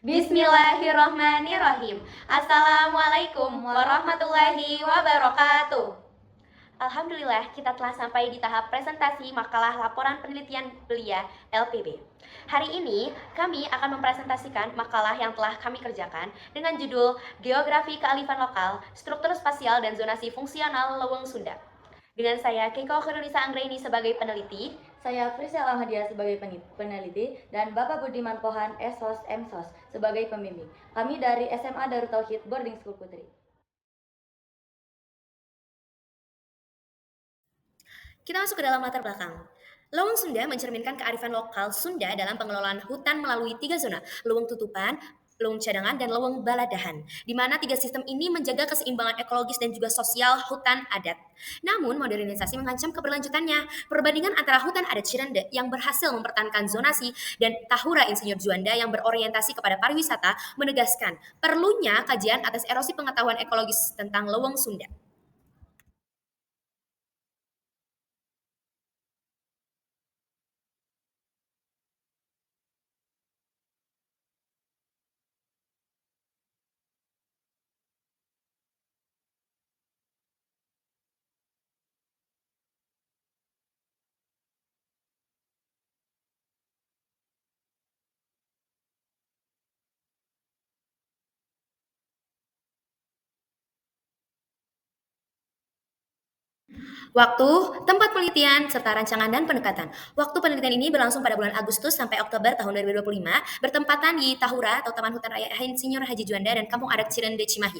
Bismillahirrohmanirrohim. Assalamualaikum warahmatullahi wabarakatuh. Alhamdulillah, kita telah sampai di tahap presentasi makalah laporan penelitian belia LPB. Hari ini, kami akan mempresentasikan makalah yang telah kami kerjakan dengan judul Geografi Kearifan Lokal, Struktur Spasial dan Zonasi Fungsional Leuweung Sunda. Dengan saya, Keiko Khairunnisa Anggraini sebagai peneliti, saya Priscilla Ahmadiyah sebagai peneliti, dan Bapak Budiman Pohan, SOS, MSOS sebagai pembimbing. Kami dari SMA Darut Tauhid Boarding School Putri. Kita masuk ke dalam latar belakang. Leuweung Sunda mencerminkan kearifan lokal Sunda dalam pengelolaan hutan melalui 3 zona, leuweung tutupan, leuweung cadangan, dan leuweung baladahan, di mana 3 sistem ini menjaga keseimbangan ekologis dan juga sosial hutan adat. Namun, modernisasi mengancam keberlanjutannya. Perbandingan antara hutan adat Cirende yang berhasil mempertahankan zonasi dan Tahura Insinyur Juanda yang berorientasi kepada pariwisata menegaskan perlunya kajian atas erosi pengetahuan ekologis tentang Leuweung Sunda. Waktu, tempat penelitian, serta rancangan dan pendekatan. Waktu penelitian ini berlangsung pada bulan Agustus sampai Oktober tahun 2025, bertempatan di Tahura atau Taman Hutan Raya Insinyur Haji Juanda dan Kampung Adat Cirende Cimahi.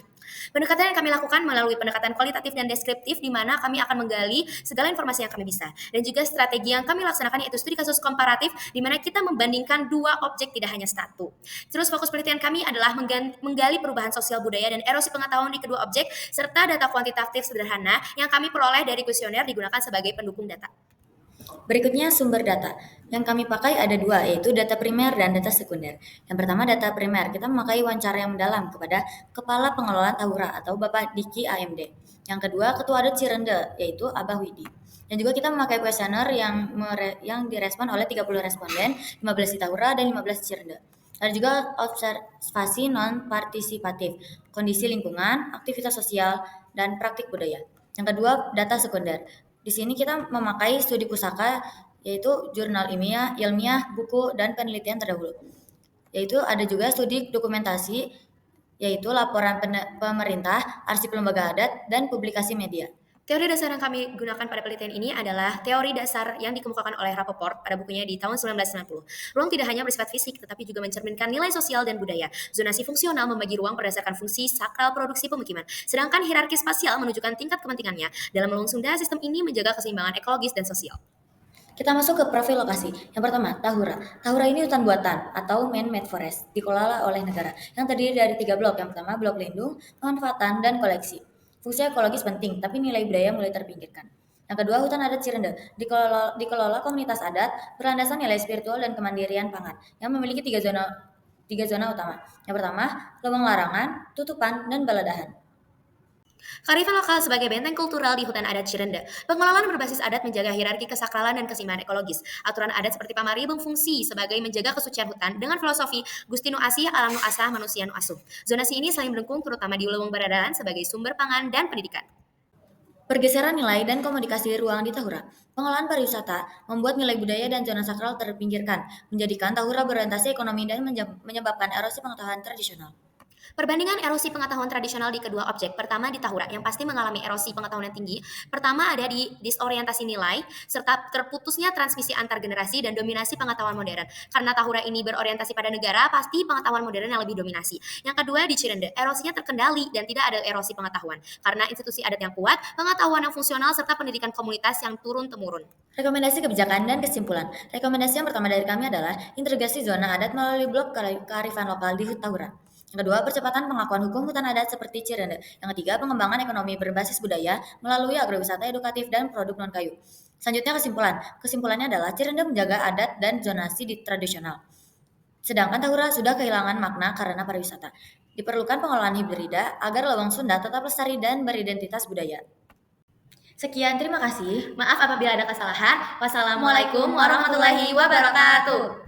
Pendekatan yang kami lakukan melalui pendekatan kualitatif dan deskriptif, di mana kami akan menggali segala informasi yang kami bisa. Dan juga strategi yang kami laksanakan yaitu studi kasus komparatif, di mana kita membandingkan 2 objek, tidak hanya satu. Terus fokus penelitian kami adalah menggali perubahan sosial budaya dan erosi pengetahuan di kedua objek, serta data kuantitatif sederhana yang kami peroleh dari kuesioner digunakan sebagai pendukung data. Berikutnya sumber data. Yang kami pakai ada 2, yaitu data primer dan data sekunder. Yang pertama data primer, kita memakai wawancara yang mendalam kepada Kepala Pengelolaan Tahura atau Bapak Diki AMD. Yang kedua, Ketua Adat Cirende, yaitu Abah Widi. Dan juga kita memakai kuesioner yang direspon oleh 30 responden, 15 di Tahura dan 15 di Cirende. Ada juga observasi non-partisipatif, kondisi lingkungan, aktivitas sosial, dan praktik budaya. Yang kedua, data sekunder. Di sini kita memakai studi pusaka, yaitu jurnal ilmiah, buku, dan penelitian terdahulu. Yaitu ada juga studi dokumentasi, yaitu laporan pemerintah, arsip lembaga adat, dan publikasi media. Teori dasar yang kami gunakan pada penelitian ini adalah teori dasar yang dikemukakan oleh Rapoport pada bukunya di tahun 1990. Ruang tidak hanya bersifat fisik, tetapi juga mencerminkan nilai sosial dan budaya. Zonasi fungsional membagi ruang berdasarkan fungsi sakral produksi pemukiman, sedangkan hierarki spasial menunjukkan tingkat kepentingannya. Dalam Leuweung Sunda, sistem ini menjaga keseimbangan ekologis dan sosial. Kita masuk ke profil lokasi. Yang pertama, Tahura. Tahura ini hutan buatan atau man-made forest, dikelola oleh negara, yang terdiri dari 3 blok. Yang pertama, blok lindung, pemanfaatan, dan koleksi. Fungsi ekologis penting, tapi nilai budaya mulai terpinggirkan. Yang kedua, hutan adat Cirende, dikelola komunitas adat, berlandasan nilai spiritual dan kemandirian pangan, yang memiliki 3 zona utama. Yang pertama, leuweung larangan, tutupan, dan baladahan. Kearifan lokal sebagai benteng kultural di hutan adat Cirende. Pengelolaan berbasis adat menjaga hierarki kesakralan dan keseimbangan ekologis. Aturan adat seperti pamari berfungsi sebagai menjaga kesucian hutan dengan filosofi Gusti nu asih alam nu asah manusia nu asuh. Zonasi ini saling mendukung terutama di leuweung baladahan sebagai sumber pangan dan pendidikan. Pergeseran nilai dan komunikasi ruang di Tahura. Pengelolaan pariwisata membuat nilai budaya dan zona sakral terpinggirkan, menjadikan Tahura berorientasi ekonomi dan menyebabkan erosi pengetahuan tradisional. Perbandingan erosi pengetahuan tradisional di kedua objek. Pertama di Tahura yang pasti mengalami erosi pengetahuan yang tinggi. Pertama ada di disorientasi nilai serta terputusnya transmisi antar generasi dan dominasi pengetahuan modern. Karena Tahura ini berorientasi pada negara, pasti pengetahuan modern yang lebih dominasi. Yang kedua di Cirende, erosinya terkendali dan tidak ada erosi pengetahuan. Karena institusi adat yang kuat, pengetahuan yang fungsional serta pendidikan komunitas yang turun-temurun. Rekomendasi kebijakan dan kesimpulan. Rekomendasi yang pertama dari kami adalah integrasi zona adat melalui blok kearifan lokal di Tahura. Yang kedua, percepatan pengakuan hukum hutan adat seperti Cirende. Yang ketiga, pengembangan ekonomi berbasis budaya melalui agrowisata edukatif dan produk non-kayu. Selanjutnya kesimpulan. Kesimpulannya adalah Cirende menjaga adat dan zonasi tradisional. Sedangkan Tahura sudah kehilangan makna karena pariwisata. Diperlukan pengelolaan hibrida agar Leuweung Sunda tetap lestari dan beridentitas budaya. Sekian, terima kasih. Maaf apabila ada kesalahan. Wassalamualaikum warahmatullahi wabarakatuh.